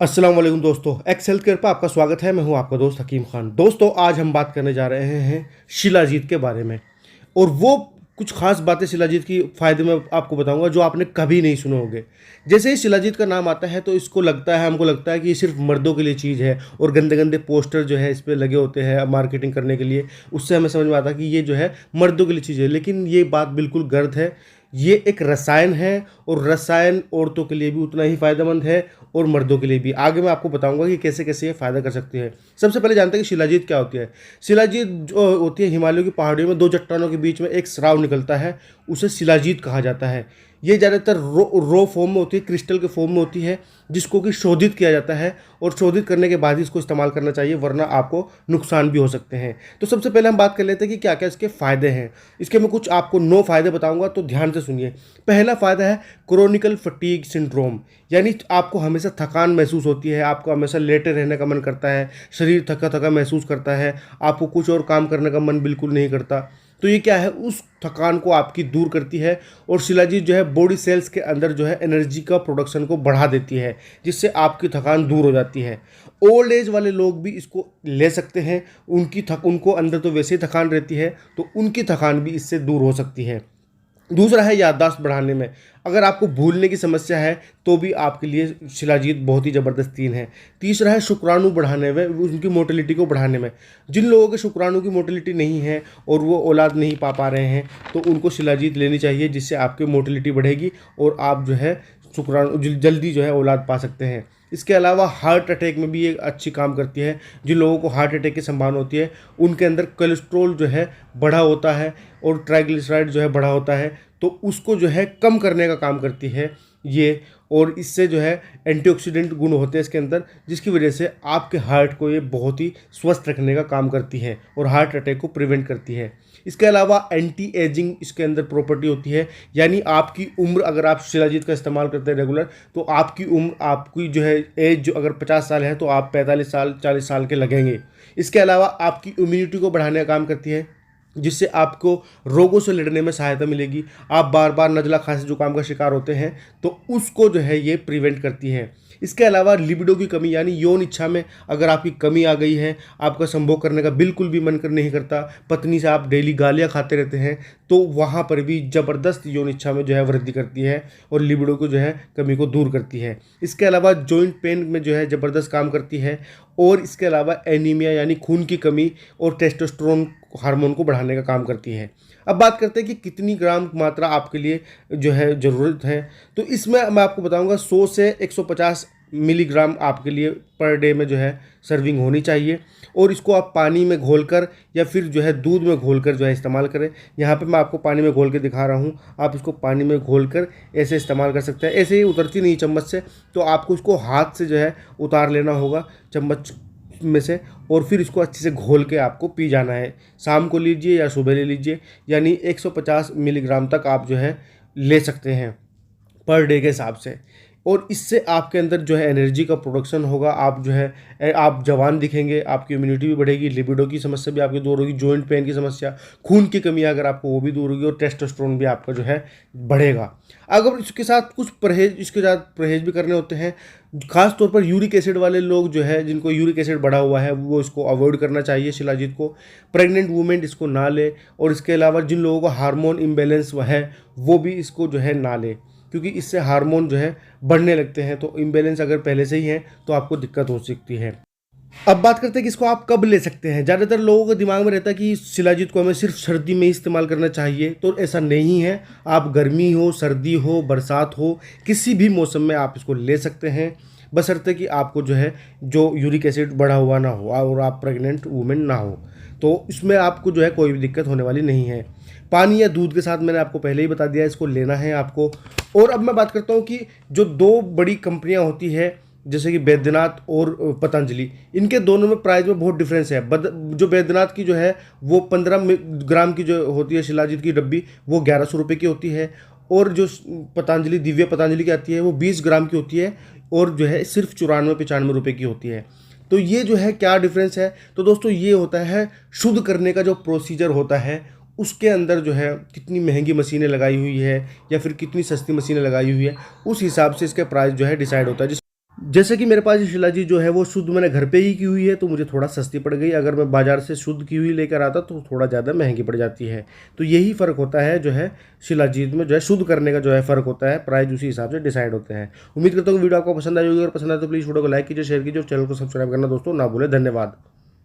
अस्सलाम वालेकुम दोस्तों, एक्स हेल्थ केयर पर आपका स्वागत है। मैं हूं आपका दोस्त हकीम खान। दोस्तों, आज हम बात करने जा रहे हैं शिलाजीत के बारे में। और वो कुछ खास बातें शिलाजीत की फ़ायदे में आपको बताऊंगा जो आपने कभी नहीं सुने होंगे। जैसे ही शिलाजीत का नाम आता है तो इसको लगता है, हमको लगता है कि ये सिर्फ मर्दों के लिए चीज़ है और गंदे गंदे पोस्टर जो है इस पर लगे होते हैं मार्केटिंग करने के लिए। उससे हमें समझ में आता है कि ये जो है मर्दों के लिए चीज़ है, लेकिन ये बात बिल्कुल गलत है। ये एक रसायन है और रसायन औरतों के लिए भी उतना ही फ़ायदेमंद है और मर्दों के लिए भी। आगे मैं आपको बताऊंगा कि कैसे कैसे ये फ़ायदा कर सकती है। सबसे पहले जानते हैं कि शिलाजीत क्या होती है। शिलाजीत जो होती है, हिमालयों की पहाड़ियों में दो चट्टानों के बीच में एक स्राव निकलता है, उसे शिलाजीत कहा जाता है। ये ज़्यादातर रो फॉर्म में होती है, क्रिस्टल के फॉर्म में होती है, जिसको कि शोधित किया जाता है और शोधित करने के बाद ही इसको इस्तेमाल करना चाहिए, वरना आपको नुकसान भी हो सकते हैं। तो सबसे पहले हम बात कर लेते हैं कि क्या क्या इसके फ़ायदे हैं। इसके मैं कुछ आपको 9 फ़ायदे बताऊंगा, तो ध्यान से सुनिए। पहला फ़ायदा है क्रोनिकल फटीग सिंड्रोम, यानी आपको हमेशा थकान महसूस होती है, आपको हमेशा लेटे रहने का मन करता है, शरीर थका थका महसूस करता है, आपको कुछ और काम करने का मन बिल्कुल नहीं करता। तो ये क्या है, उस थकान को आपकी दूर करती है। और शिलाजीत जो है बॉडी सेल्स के अंदर जो है एनर्जी का प्रोडक्शन को बढ़ा देती है, जिससे आपकी थकान दूर हो जाती है। ओल्ड एज वाले लोग भी इसको ले सकते हैं। उनको अंदर तो वैसे ही थकान रहती है, तो उनकी थकान भी इससे दूर हो सकती है। दूसरा है याददाश्त बढ़ाने में। अगर आपको भूलने की समस्या है तो भी आपके लिए शिलाजीत बहुत ही ज़बरदस्त तीन है। तीसरा है शुक्राणु बढ़ाने में, उनकी मोटिलिटी को बढ़ाने में। जिन लोगों के शुक्राणु की मोटिलिटी नहीं है और वो औलाद नहीं पा रहे हैं, तो उनको शिलाजीत लेनी चाहिए, जिससे आपकी मोटिलिटी बढ़ेगी और आप जो है शुक्राणु जल्दी जो है औलाद पा सकते हैं। इसके अलावा हार्ट अटैक में भी ये अच्छी काम करती है। जिन लोगों को हार्ट अटैक की संभावना होती है, उनके अंदर कोलेस्ट्रॉल जो है बढ़ा होता है और ट्राइग्लिसराइड जो है बढ़ा होता है, तो उसको जो है कम करने का काम करती है ये। और इससे जो है एंटीऑक्सीडेंट गुण होते हैं इसके अंदर, जिसकी वजह से आपके हार्ट को ये बहुत ही स्वस्थ रखने का काम करती है और हार्ट अटैक को प्रिवेंट करती है। इसके अलावा एंटी एजिंग इसके अंदर प्रॉपर्टी होती है, यानी आपकी उम्र, अगर आप शिलाजीत का इस्तेमाल करते हैं रेगुलर, तो आपकी उम्र, आपकी जो है एज जो अगर 50 साल है तो आप 45 साल 40 साल के लगेंगे। इसके अलावा आपकी इम्यूनिटी को बढ़ाने का काम करती है, जिससे आपको रोगों से लड़ने में सहायता मिलेगी। आप बार बार नज़ला खांसी जुकाम का शिकार होते हैं, तो उसको जो है ये प्रिवेंट करती है। इसके अलावा लिबिडो की कमी, यानी यौन इच्छा में अगर आपकी कमी आ गई है, आपका संभोग करने का बिल्कुल भी मन कर नहीं करता, पत्नी से आप डेली गालियाँ खाते रहते हैं, तो वहाँ पर भी ज़बरदस्त यौन इच्छा में जो है वृद्धि करती है और लिबिडो को जो है कमी को दूर करती है। इसके अलावा जॉइंट पेन में जो है ज़बरदस्त काम करती है। और इसके अलावा एनीमिया यानी खून की कमी और टेस्टोस्टेरोन हार्मोन को बढ़ाने का काम करती है। अब बात करते हैं कि कितनी ग्राम मात्रा आपके लिए जो है ज़रूरत है। तो इसमें मैं आपको बताऊंगा 100 से 150 मिलीग्राम आपके लिए पर डे में जो है सर्विंग होनी चाहिए। और इसको आप पानी में घोलकर या फिर जो है दूध में घोलकर जो है इस्तेमाल करें। यहाँ पे मैं आपको पानी में घोल के दिखा रहा हूँ, आप इसको पानी में घोलकर ऐसे इस्तेमाल कर सकते हैं। ऐसे ही उतरती नहीं चम्मच से, तो आपको इसको हाथ से जो है उतार लेना होगा चम्मच में से, और फिर इसको अच्छे से घोल के आपको पी जाना है। शाम को लीजिए या सुबह ले लीजिए, यानी 150 मिलीग्राम तक आप जो है ले सकते हैं पर डे के हिसाब से। और इससे आपके अंदर जो है एनर्जी का प्रोडक्शन होगा, आप जो है आप जवान दिखेंगे, आपकी इम्यूनिटी भी बढ़ेगी, लिबिडो की समस्या भी आपकी दूर होगी, जॉइंट पेन की समस्या, खून की कमी अगर आपको वो भी दूर होगी, और टेस्टोस्टेरोन भी आपका जो है बढ़ेगा। अगर इसके साथ कुछ परहेज, इसके साथ परहेज भी करने होते हैं। खास तौर पर यूरिक एसिड वाले लोग जो है, जिनको यूरिक एसिड बढ़ा हुआ है, वो इसको अवॉइड करना चाहिए शिलाजीत को। प्रेग्नेंट वुमेन इसको ना ले। और इसके अलावा जिन लोगों को हार्मोन इम्बेलेंस है, वो भी इसको जो है ना ले, क्योंकि इससे हार्मोन जो है बढ़ने लगते हैं। तो इम्बेलेंस अगर पहले से ही है तो आपको दिक्कत हो सकती है। अब बात करते हैं कि इसको आप कब ले सकते हैं। ज़्यादातर लोगों के दिमाग में रहता है कि शिलाजीत को हमें सिर्फ सर्दी में ही इस्तेमाल करना चाहिए, तो ऐसा नहीं है। आप गर्मी हो, सर्दी हो, बरसात हो, किसी भी मौसम में आप इसको ले सकते हैं, बशर्ते कि आपको जो है जो यूरिक एसिड बढ़ा हुआ ना हो और आप प्रेग्नेंट वुमेन ना हो, तो इसमें आपको जो है कोई भी दिक्कत होने वाली नहीं है। पानी या दूध के साथ मैंने आपको पहले ही बता दिया, इसको लेना है आपको। और अब मैं बात करता हूँ कि जो 2 बड़ी कंपनियाँ होती है, जैसे कि बैद्यनाथ और पतंजलि, इनके दोनों में प्राइस में बहुत डिफरेंस है। जो बैद्यनाथ की जो है वो 15 ग्राम की जो होती है शिलाजीत की डब्बी, वो 1100 रुपये की होती है। और जो पतंजलि, दिव्य पतंजलि की आती है, वो 20 ग्राम की होती है और जो है सिर्फ 94-95 रुपये की होती है। तो ये जो है क्या डिफरेंस है, तो दोस्तों ये होता है शुद्ध करने का जो प्रोसीजर होता है, उसके अंदर जो है कितनी महंगी मशीनें लगाई हुई है या फिर कितनी सस्ती मशीनें लगाई हुई है, उस हिसाब से इसका प्राइस जो है डिसाइड होता है। जैसे कि मेरे पास ये शिलाजीत जो है वो शुद्ध मैंने घर पे ही की हुई है, तो मुझे थोड़ा सस्ती पड़ गई। अगर मैं बाज़ार से शुद्ध की हुई लेकर आता तो थोड़ा ज़्यादा महंगी पड़ जाती है। तो यही फ़र्क होता है जो है शिलाजीत में, जो है शुद्ध करने का जो है फ़र्क होता है, प्राइस उसी हिसाब से डिसाइड होते हैं। उम्मीद करता हूँ कि वीडियो आपको पसंद आई होगी। अगर पसंद आए तो प्लीज़ वीडियो को लाइक कीजिए, शेयर कीजिए और चैनल को सब्सक्राइब करना दोस्तों ना भूलें। धन्यवाद।